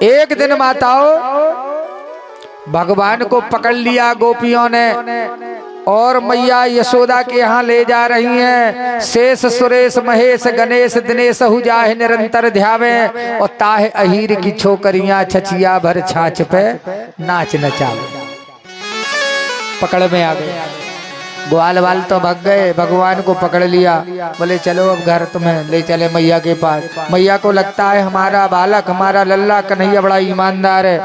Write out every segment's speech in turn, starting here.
एक दिन माताओं भगवान को पकड़ लिया गोपियों ने और मैया यशोदा के यहाँ ले जा रही हैं। शेष सुरेश महेश गणेश दिनेश हुजाहे निरंतर ध्यावे और ताहे अहीर की छोकरियां छचिया भर छाछ पे नाच नचावे। पकड़ में आ गए, ग्वाल वाल तो भग गए, भगवान को पकड़ लिया। बोले चलो अब घर तुम्हें ले चले मैया के पास। मैया को लगता है हमारा बालक हमारा लल्ला कन्हैया बड़ा ईमानदार है।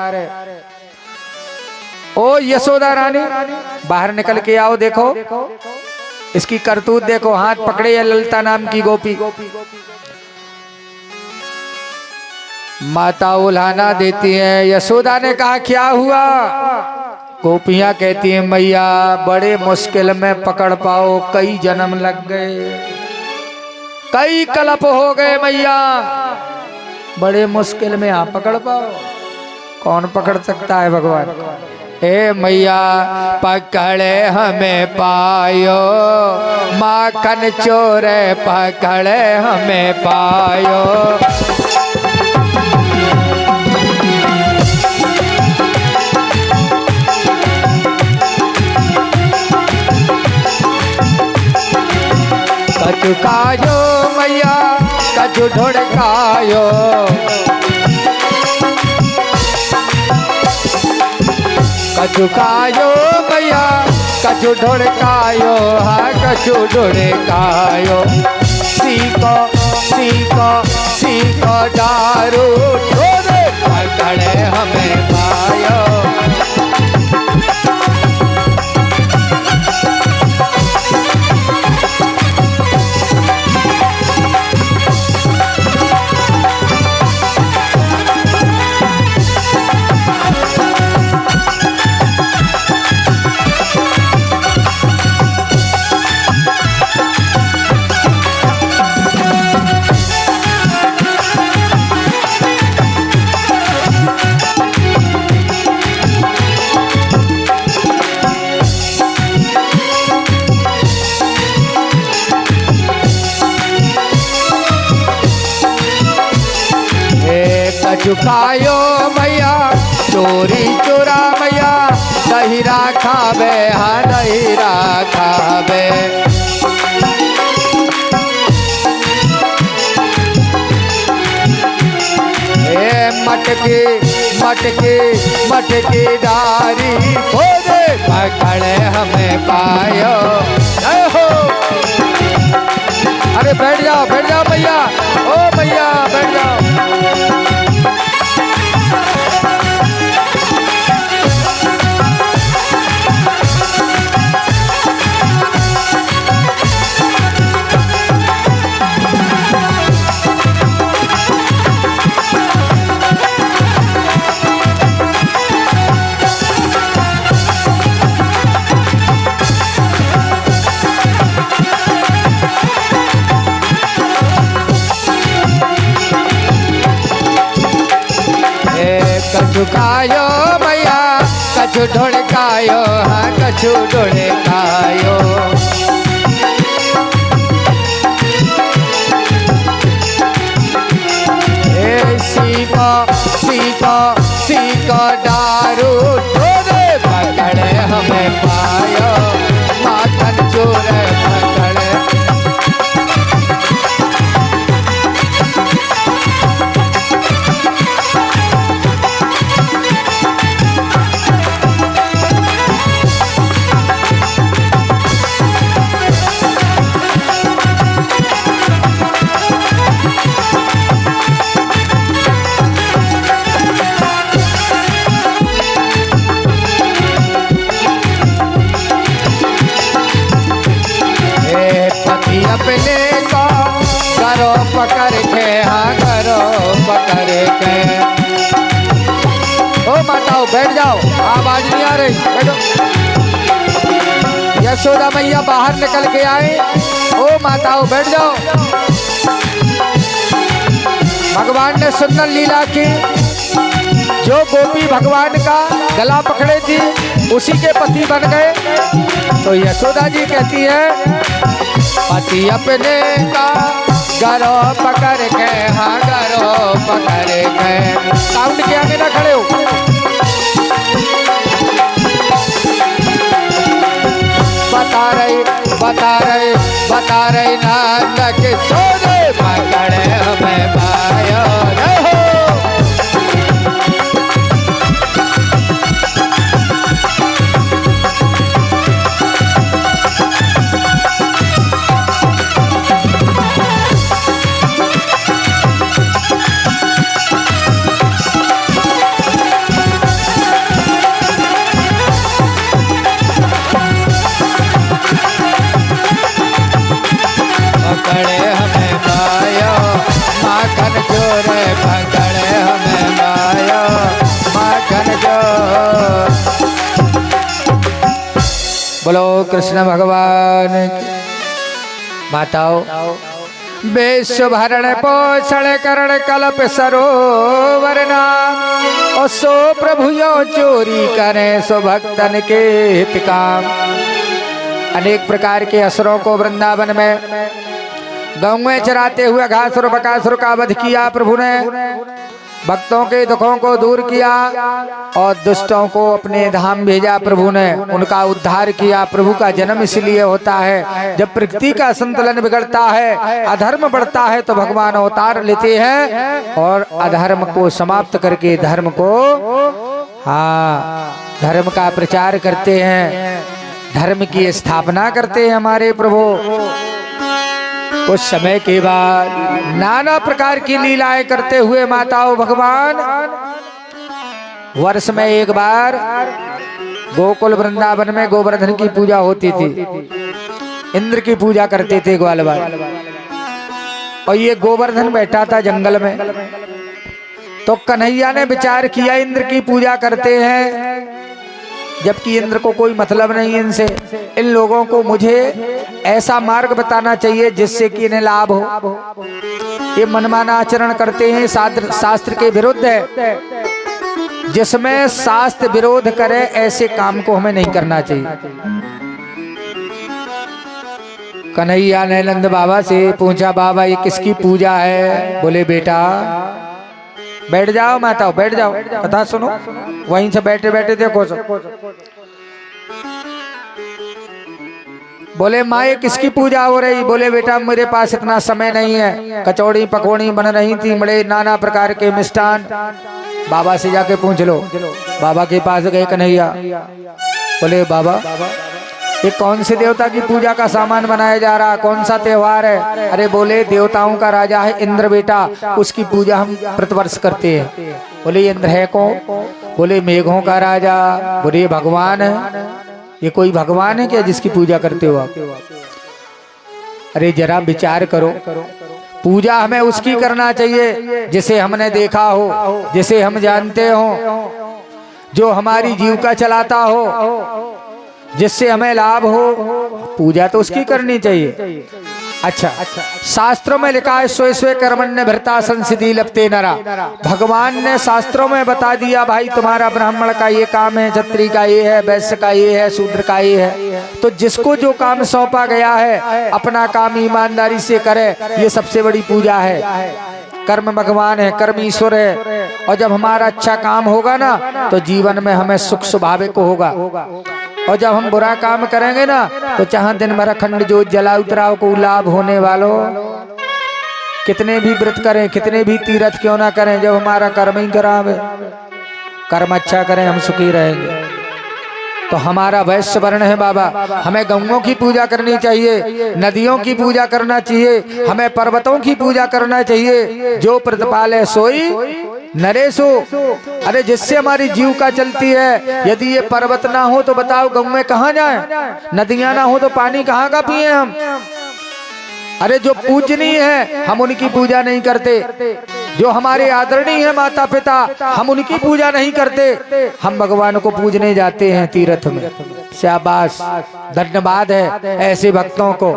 ओ यशोदा रानी बाहर निकल के आओ, देखो इसकी करतूत देखो। हाथ पकड़े है ललता नाम की गोपी। माता उल्हाना देती है। यशोदा ने कहा क्या हुआ? गोपियां कहती हैं मैया बड़े मुश्किल में पकड़ पाओ, कई जन्म लग गए, कई कलप हो गए मैया, बड़े मुश्किल में आप पकड़ पाओ। कौन पकड़ सकता है भगवान? ए मैया पकड़े हमें पायो, माखन चोरे पकड़े हमें पायो। कछु कायो मैया कछु ढुड़कायो, कछु कायो मैया कछु ढुड़कायो, हाँ कछु ढुड़कायो। सीको सीको सीको दारू ढोरे पकड़े हमें पायो। झुकायो मैया चोरी चोरा मैया, दहीरा खावे हाँ दहीरा खावे। हे मटके मटके मटके डारी खोदे पकड़े हमें पायो। जय हो। अरे बैठ जाओ मैया, ओ मैया बैठ जाओ। कछु खायो मैया कछु ढुड़कायो, हाँ कछु ढुड़कायो। सीको सीको सीको दारू ढोरे पकड़े हमें पायो, माखन चोरे पकड़े। अपने को करो पकड़ के, हाँ करो पकड़ के। ओ माताओं बैठ जाओ, आवाज नहीं आ रही, बैठो। यशोदा मैया बाहर निकल के आए। ओ माताओं बैठ जाओ। भगवान ने सुंदर लीला की। जो गोपी भगवान का गला पकड़े थी उसी के पति बन गए। तो यशोदा जी कहती है पति अपने का गरो पकड़ के, हाँ गरो पकड़ के। साउंड के आगे ना खड़े हो। बता रही नाथ किशोरे पकड़े हमें पायो रहो। पकड़े हमें पायो माखन चोरे, पकड़े हमें पायो माखन चोर। बोलो कृष्ण भगवान की। माताओं, वेश भरण पोषण करण कल्प सरोवर नाम, और सो प्रभु यो चोरी करें सो भक्तन के हित काम। अनेक प्रकार के असुरों को वृंदावन में गौएं चराते हुए घासुर बकासुर का वध किया प्रभु ने। भक्तों के दुखों को दूर किया और दुष्टों को अपने धाम भेजा प्रभु ने, उनका उद्धार किया। प्रभु का जन्म इसलिए होता है, जब प्रकृति का संतुलन बिगड़ता है, अधर्म बढ़ता है, तो भगवान अवतार लेते हैं और अधर्म को समाप्त करके धर्म को, हाँ, धर्म का प्रचार करते हैं, धर्म की स्थापना करते हैं हमारे प्रभु। कुछ समय के बाद नाना प्रकार की लीलाएं करते हुए माताओं भगवान वर्ष में एक बार गोकुल वृंदावन में गोवर्धन की पूजा होती थी। इंद्र की पूजा करते थे ग्वाल वाले, और ये गोवर्धन बैठा था जंगल में। तो कन्हैया ने विचार किया इंद्र की पूजा करते हैं, जबकि इंद्र को कोई मतलब नहीं इनसे, इन लोगों को मुझे ऐसा मार्ग बताना चाहिए जिससे कि इन्हें लाभ हो। ये मनमाना आचरण करते हैं, शास्त्र के विरुद्ध है। जिसमें शास्त्र विरोध करे ऐसे काम को हमें नहीं करना चाहिए। कन्हैया ने नंद बाबा से पूछा, बाबा ये किसकी पूजा है? बोले बेटा बैठ जाओ, माता बैठ जाओ, कथा सुनो। वहीं से बैठे बैठे देखो सब। बोले माँ ये किसकी पूजा हो रही? बोले बेटा मेरे पास इतना समय नहीं है, कचौड़ी पकौड़ी बन रही थी, बड़े नाना प्रकार के मिष्ठान। बाबा से जाके पूछ लो। बाबा के पास गए कन्हैया, बोले बाबा ये कौन से देवता की पूजा का सामान बनाया जा रहा, कौन सा त्योहार है? अरे बोले देवताओं का राजा है इंद्र बेटा, उसकी पूजा हम प्रतिवर्ष करते हैं। बोले इंद्र है कौन? बोले मेघों का राजा। बोले ये भगवान है? ये कोई भगवान है क्या जिसकी पूजा करते हो आप? अरे जरा विचार करो, पूजा हमें उसकी करना चाहिए जिसे हमने देखा हो, जिसे हम जानते हो, जो हमारी जीविका चलाता हो, जिससे हमें लाभ हो। पूजा तो उसकी करनी चाहिए। अच्छा, शास्त्रों में लिखा है स्वे स्वे कर्मण्य भृता संसिद्धि लभते नरा। भगवान ने शास्त्रों में बता दिया भाई तुम्हारा ब्राह्मण का ये काम है, क्षत्रिय का ये है, वैश्य का ये है, शूद्र का ये है। तो जिसको जो काम सौंपा गया है अपना काम ईमानदारी से करे, ये सबसे बड़ी पूजा है। कर्म भगवान है, कर्म ईश्वर है, और जब हमारा अच्छा काम होगा ना तो जीवन में हमें सुख स्वाभाविक होगा। और जब हम बुरा काम करेंगे ना तो चाहे दिन भर अखंड ज्योत जला उतराव को लाभ होने वालों। कितने भी व्रत करें, कितने भी तीर्थ क्यों ना करें, जब हमारा कर्म ही खराब है, कर्म अच्छा करें हम सुखी रहेंगे। तो हमारा वैश्य वर्ण है बाबा, हमें गंगों की पूजा करनी चाहिए, नदियों की पूजा करना चाहिए, हमें पर्वतों की पूजा करना चाहिए। जो प्रतिपाले सोई नरेशो। अरे जिससे हमारी जीविका चलती है, यदि ये पर्वत ना हो तो बताओ गंग में कहाँ जाए? नदियां ना हो तो पानी कहाँ का पिए हम? अरे जो पूजनीय है हम उनकी पूजा नहीं करते, जो हमारे आदरणीय है माता पिता हम उनकी पूजा नहीं करते, हम भगवान को पूजने जाते हैं तीर्थ में। शाबाश, धन्यवाद है ऐसे भक्तों को।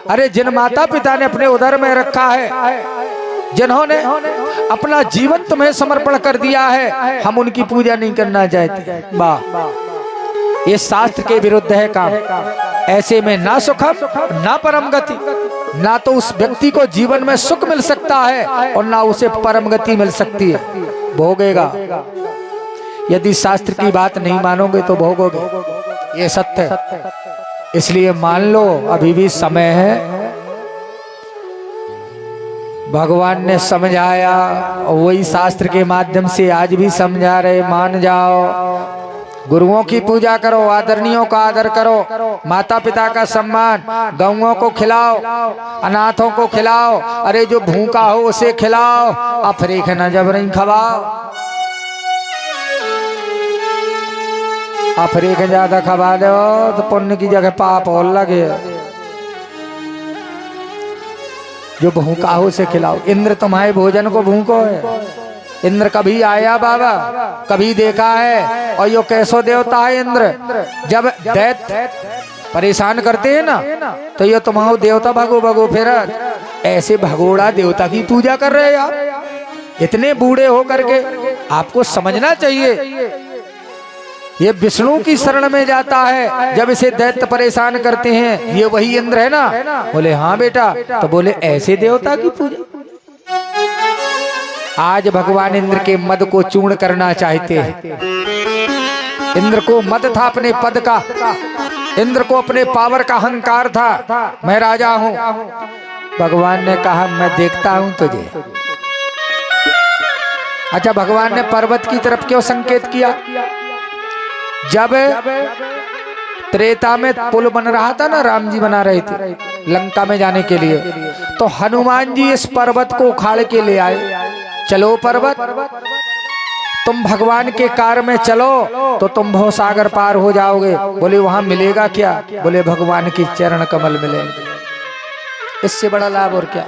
अरे जिन माता पिता ने अपने उदर में रखा है, जिन्होंने अपना जीवन तुम्हें समर्पण कर दिया है, हम उनकी पूजा नहीं करना चाहते। वाह, ये शास्त्र के विरुद्ध है काम। ऐसे में ना सुखम ना परम गति, ना तो उस व्यक्ति को जीवन में सुख मिल सकता है और ना उसे परम गति मिल सकती है। भोगेगा, यदि शास्त्र की बात नहीं मानोगे तो भोगोगे, ये सत्य है। इसलिए मान लो अभी भी समय है। भगवान ने समझाया, वही शास्त्र के माध्यम से आज भी समझा रहे। मान जाओ, गुरुओं की पूजा करो, आदरणीयों का आदर करो, माता पिता का सम्मान, गौओं को खिलाओ, अनाथों को खिलाओ, अरे जो भूखा हो उसे खिलाओ, अफरीक न जबरन खवाओ। अफरीक ज्यादा खवा दो तो पुण्य की जगह पाप और लगे। जो भूखा हो उसे खिलाओ। इंद्र तुम्हारे भोजन को भूखो है। इंद्र कभी आया बाबा, कभी देखा है? और यो कैसो देवता है इंद्र, जब दैत्य परेशान करते हैं ना तो ये तुम्हारो देवता भगो भगो फिर ऐसे भगोड़ा देवता की पूजा कर रहे हैं आप। इतने बूढ़े हो करके आपको समझना चाहिए, ये विष्णु की शरण में जाता है जब इसे दैत्य परेशान करते हैं। ये वही इंद्र है ना? बोले हाँ बेटा। तो बोले ऐसे देवता की पूजा। आज भगवान इंद्र के मद को चूर्ण करना चाहते हैं। इंद्र को मद था अपने पद का, इंद्र को अपने पावर का अहंकार था, मैं राजा हूं। भगवान ने कहा मैं देखता हूं तुझे। अच्छा, भगवान ने पर्वत की तरफ क्यों संकेत किया? जब त्रेता में पुल बन रहा था ना, राम जी बना रहे थे लंका में जाने के लिए, तो हनुमान जी इस पर्वत को उखाड़ के ले आए। चलो पर्वत, तुम भगवान के कार में चलो तो तुम भवसागर पार हो जाओगे। बोले वहां मिलेगा क्या? बोले भगवान की चरण कमल मिलेंगे। इससे बड़ा लाभ और क्या?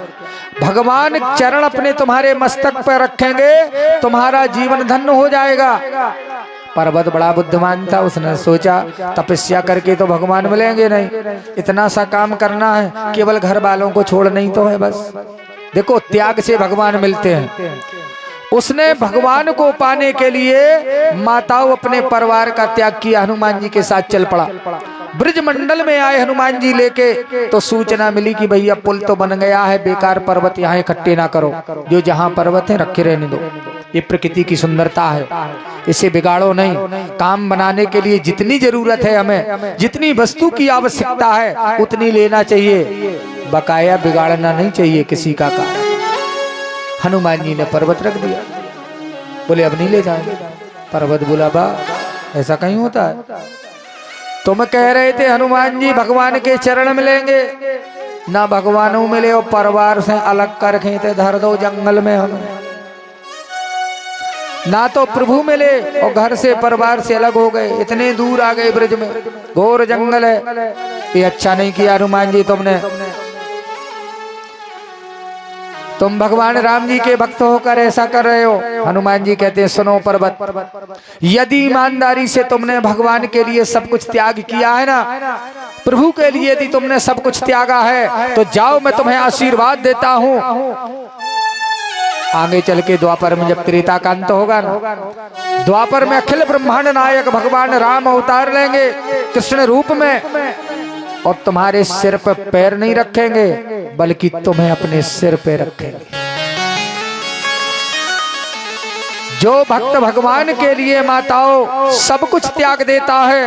भगवान चरण अपने तुम्हारे मस्तक पर रखेंगे, तुम्हारा जीवन धन्य हो जाएगा। पर्वत बड़ा बुद्धिमान था, उसने सोचा तपस्या करके तो भगवान मिलेंगे नहीं, इतना सा काम करना है, केवल घर वालों को छोड़ नहीं तो है बस। देखो त्याग से भगवान मिलते हैं। उसने भगवान को पाने के लिए माताओं अपने परिवार का त्याग किया, हनुमान जी के साथ चल पड़ा। ब्रज मंडल में आए हनुमान जी लेके, तो सूचना मिली कि भैया पुल तो बन गया है, बेकार पर्वत यहाँ इकट्ठे ना करो, जो जहाँ पर्वत है रखे रहने दो। ये प्रकृति की सुंदरता है, इसे बिगाड़ो नहीं। काम बनाने के लिए जितनी जरूरत है, हमें जितनी वस्तु की आवश्यकता है उतनी लेना चाहिए, बकाया बिगाड़ना नहीं चाहिए किसी का काम। हनुमान जी ने पर्वत रख दिया, बोले अब नहीं ले जाएंगे। पर्वत बोला बा ऐसा कहीं होता है? तुम कह रहे थे हनुमान जी भगवान के चरण मिलेंगे, ना भगवानों मिले और परिवार से अलग कर थे धर दो जंगल में हमें, ना तो प्रभु मिले और घर से परिवार से अलग हो गए, इतने दूर आ गए ब्रज में, घोर जंगल है। ये अच्छा नहीं किया हनुमान जी तुमने। तुम भगवान राम जी के भक्त होकर ऐसा कर रहे हो। हनुमान जी कहते हैं सुनो पर्वत, यदि ईमानदारी से तुमने भगवान के लिए सब कुछ त्याग किया है ना, प्रभु के लिए यदि तुमने सब कुछ त्यागा है, तो जाओ मैं तुम्हें आशीर्वाद देता हूँ। आगे चल के द्वापर में जब त्रेता का अंत होगा ना, द्वापर में अखिल ब्रह्मांड नायक भगवान राम अवतार लेंगे कृष्ण रूप में, और तुम्हारे सिर पर पैर नहीं रखेंगे बल्कि तुम्हें अपने सिर पे रखेंगे। जो भक्त भगवान के लिए माताओं सब कुछ त्याग देता है,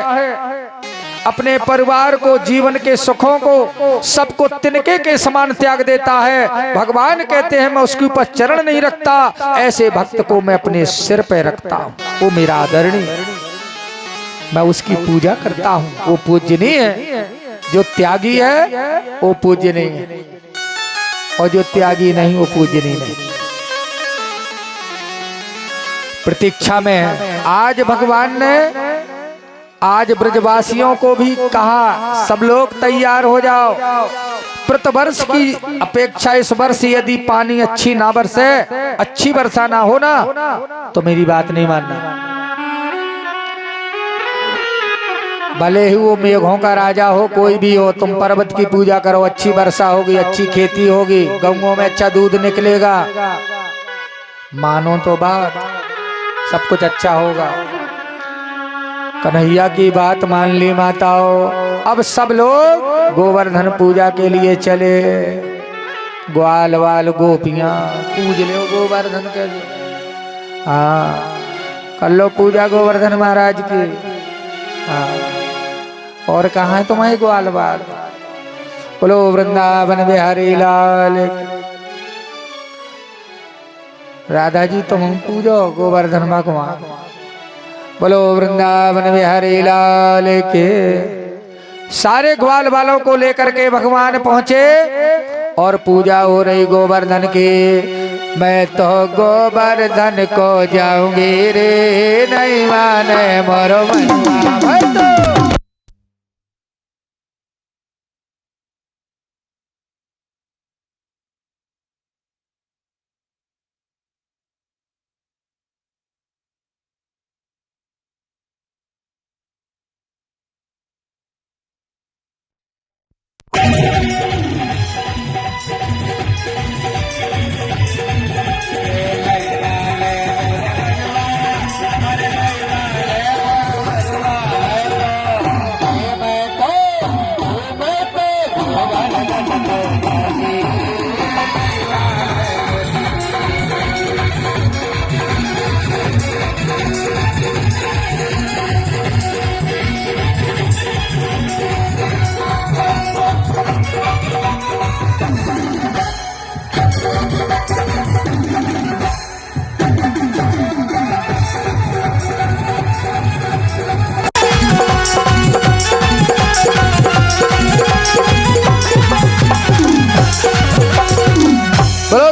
अपने परिवार को, जीवन के सुखों को, सबको तिनके के समान त्याग देता है, भगवान कहते हैं मैं उसके ऊपर चरण नहीं रखता, ऐसे भक्त को मैं अपने सिर पे रखता हूँ। वो मेरा आदरणीय, मैं उसकी पूजा करता हूँ। वो पूजनीय है, जो त्यागी है वो पूजनीय है, और जो त्यागी नहीं वो पूजनीय नहीं। प्रतीक्षा में है। आज भगवान ने आज ब्रजवासियों को भी कहा सब लोग तैयार हो जाओ। प्रतिवर्ष की अपेक्षा इस वर्ष यदि पानी अच्छी ना बरसे, अच्छी वर्षा ना हो ना, तो मेरी बात नहीं मानना। भले ही वो मेघों का राजा हो, कोई भी हो, तुम पर्वत की पूजा करो, अच्छी वर्षा होगी, अच्छी खेती होगी, गौओं में अच्छा दूध निकलेगा, मानो तो बात सब कुछ अच्छा होगा। कन्हैया की बात मान ली माताओं। अब सब लोग गोवर्धन पूजा के लिए चले। ग्वाल वाल गोपियां पूज ले गोवर्धन के। हाँ कर लो पूजा गोवर्धन महाराज की। हाँ और कहाँ है तुम्हारे ग्वाल वाल? बोलो वृंदावन बिहारी लाल। राधा जी तुम पूजो गोवर्धन भगवान। बोलो वृंदावन बिहारी लाल के। सारे ग्वाल वालों को लेकर के भगवान पहुंचे और पूजा हो रही गोवर्धन की। मैं तो गोवर्धन को जाऊंगी रे, नहीं माने मोरो मनवा तो।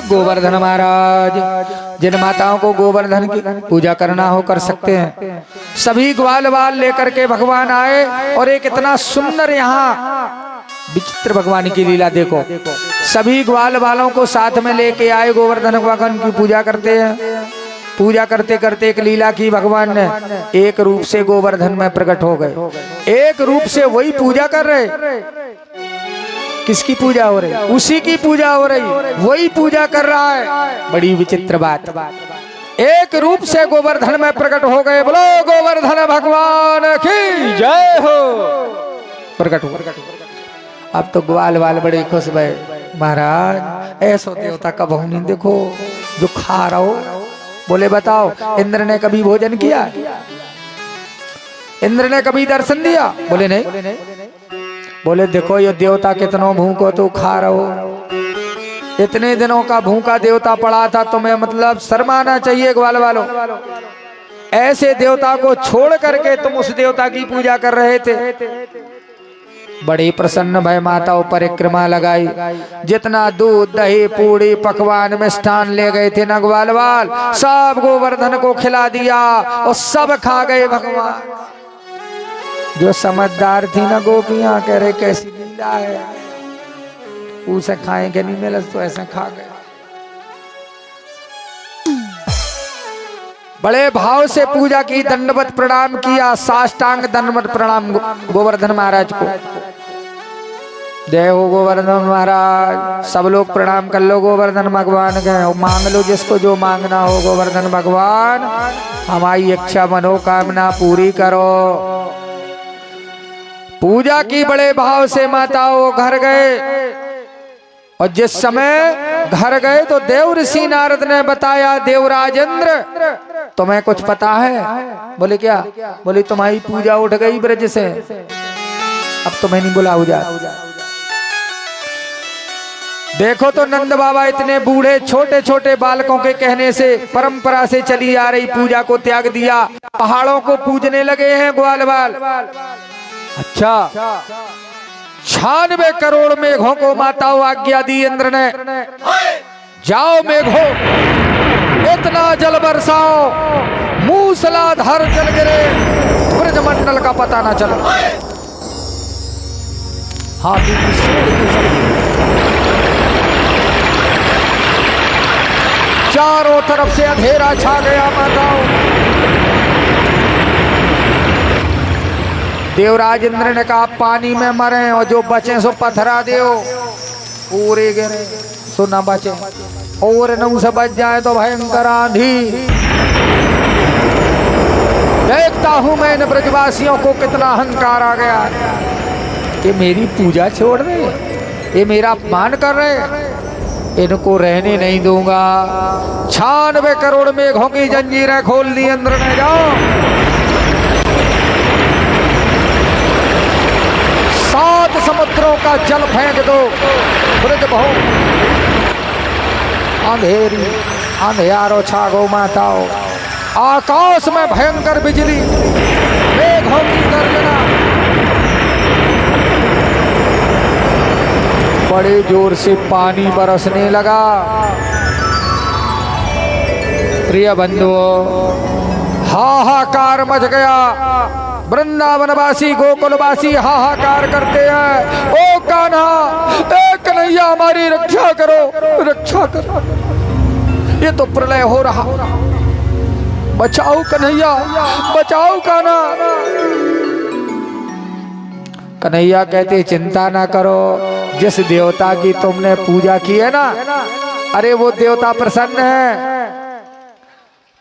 गोवर्धन महाराज। जिन माताओं को गोवर्धन की पूजा करना हो कर सकते हैं। सभी ग्वाल वाल लेकर के भगवान आए और एक इतना सुंदर यहाँ विचित्र भगवान की लीला देखो। सभी ग्वाल वालों को साथ में लेके आए, गोवर्धन भगवान की पूजा करते हैं। पूजा करते करते एक लीला की भगवान ने एक रूप से गोवर्धन में प्रकट हो गए। एक रूप से वही पूजा कर रहे। किसकी पूजा हो रही? उसी की पूजा हो रही, वही पूजा कर रहा है। बड़ी विचित्र बात। एक रूप से गोवर्धन में प्रकट हो गए। बोलो गोवर्धन भगवान की जय हो। प्रकट हो। अब तो ग्वाल वाल बड़े खुश भय। महाराज ऐसा देवता का बहु नहीं देखो जो खा रहा हो। बोले बताओ इंद्र ने कभी भोजन किया? इंद्र ने कभी दर्शन दिया? बोले नहीं। बोले देखो ये देवता कितनों भूखो तो खा रहो। इतने दिनों का भूखा देवता पड़ा था, तुम्हें मतलब शर्माना चाहिए ग्वाल वालों। ऐसे देवता को छोड़ करके तुम उस देवता की पूजा कर रहे थे। बड़ी प्रसन्न भय माताओं परिक्रमा लगाई। जितना दूध दही पूड़ी पकवान मिष्ठान ले गए थे न ग्वाल वाल, सब गोवर्धन को खिला दिया और सब खा गए भगवान। जो समझदार थी ना गोपियां कह रहे कैसी लीला है, उसे खाएंगे नहीं मिले तो ऐसे खा गए। बड़े भाव से पूजा की, दंडवत प्रणाम किया, साष्टांग दंडवत प्रणाम गोवर्धन महाराज को। जय हो गोवर्धन महाराज। सब लोग प्रणाम कर लो गोवर्धन भगवान के। मांग लो जिसको जो मांगना हो। गोवर्धन भगवान हमारी इच्छा मनोकामना पूरी करो। पूजा की बड़े भाव से माताओं घर गए और जिस समय घर गए तो देव ऋषि नारद ने बताया, देवराज इंद्र तुम्हें कुछ पता है? बोले क्या? बोले तुम्हारी पूजा उठ गई ब्रज से, अब तुम्हें नहीं बुलाऊ जा। देखो तो नंद बाबा इतने बूढ़े छोटे छोटे बालकों के कहने से परंपरा से चली आ रही पूजा को त्याग दिया, पहाड़ों को पूजने लगे हैं ग्वाल वाल। अच्छा 96 करोड़ मेघों को माताओं आज्ञा दी इंद्र ने, जाओ मेघों इतना जल बरसाओ मूसलाधार जल गिरे ब्रजमंडल का पता ना चले। हाथी की सूंड की शक्ति चारों तरफ से अंधेरा छा गया माताओं। देवराज इंद्र ने कहा पानी में मरे और जो बचे सो पथरा दियो, पूरे गिरे सो न बचे, और न उसे बच जाए तो भयंकर आंधी। देखता हूं मैं इन ब्रजवासियों को कितना अहंकार आ गया। ये मेरी पूजा छोड़ रहे, ये मेरा अपमान कर रहे, इनको रहने नहीं दूंगा। 96 करोड़ मेघों की जंजीरें खोल दी, अंदर में जाओ। 7 समुद्रों का जल फेंक दो, ब्रज बहु अंधेरी अंधियारो छागो माताओ। आकाश में भयंकर बिजली, मेघों की गर्जना, बड़े जोर से पानी बरसने लगा। प्रिय बंधुओं, हाहाकार मच गया। वृंदावनवासी गोकुलवासी हाहाकार करते हैं, ओ कान्हा, ए कन्हैया, हमारी रक्षा करो, रक्षा करो, ये तो प्रलय हो रहा, बचाओ कन्हैया, बचाओ कान्हा। कन्हैया कहते चिंता ना करो, जिस देवता की तुमने पूजा की है ना, अरे वो देवता प्रसन्न है,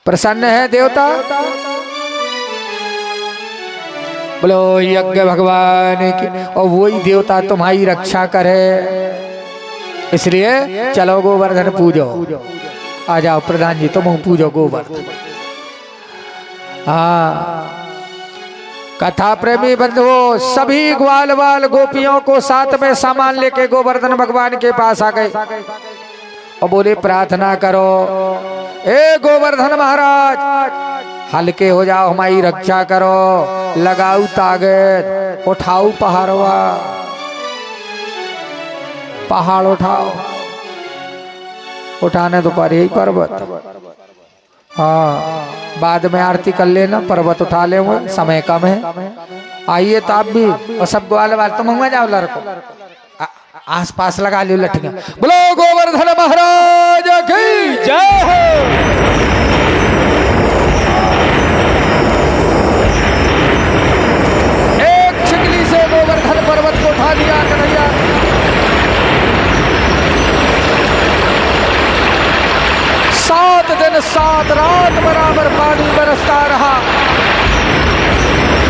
प्रसन्न है देवता। बोलो यज्ञ भगवान की, और वही देवता तुम्हारी रक्षा करे, इसलिए चलो गोवर्धन पूजो। आ जाओ प्रधान जी, तुम पूजो गोवर्धन। हाँ, कथा प्रेमी बंधुओं, सभी ग्वाल वाल गोपियों को साथ में सामान लेके गोवर्धन भगवान के पास आ गए और बोले प्रार्थना करो, ए गोवर्धन महाराज, हल्के हो जाओ, हमारी रक्षा करो, लगाओ ताकत, उठाओ पहाड़वा, पहाड़ उठाओ, उठाने तो पर यही पर्वत। हाँ, बाद में आरती कर लेना, पर्वत उठा ले, समय कम है। आइए तो आप भी, और सब ग्वाल वाल तुम हुआ जाओ, लड़को आस पास लगा लो लठियां। बोलो गोवर्धन महाराज की जय हो। एक छिकली से गोवर्धन पर्वत को उठा दिया कन्हैया। सात दिन 7 रात बराबर पानी बरसता रहा,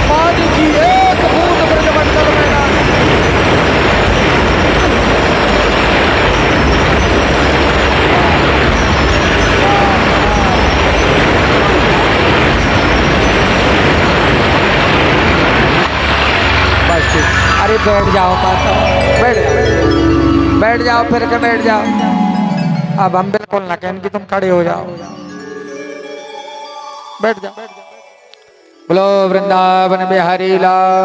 पानी की एक बूंद ब्रजमंडल में ना। बस ठीक, अरे बैठ जाओ माता, बैठ जाओ, फिर के बैठ जाओ। अब हम बिल्कुल ना कहें कि तुम खड़े हो जाओ, बैठ जाओ। बोलो वृंदावन बिहारी लाल।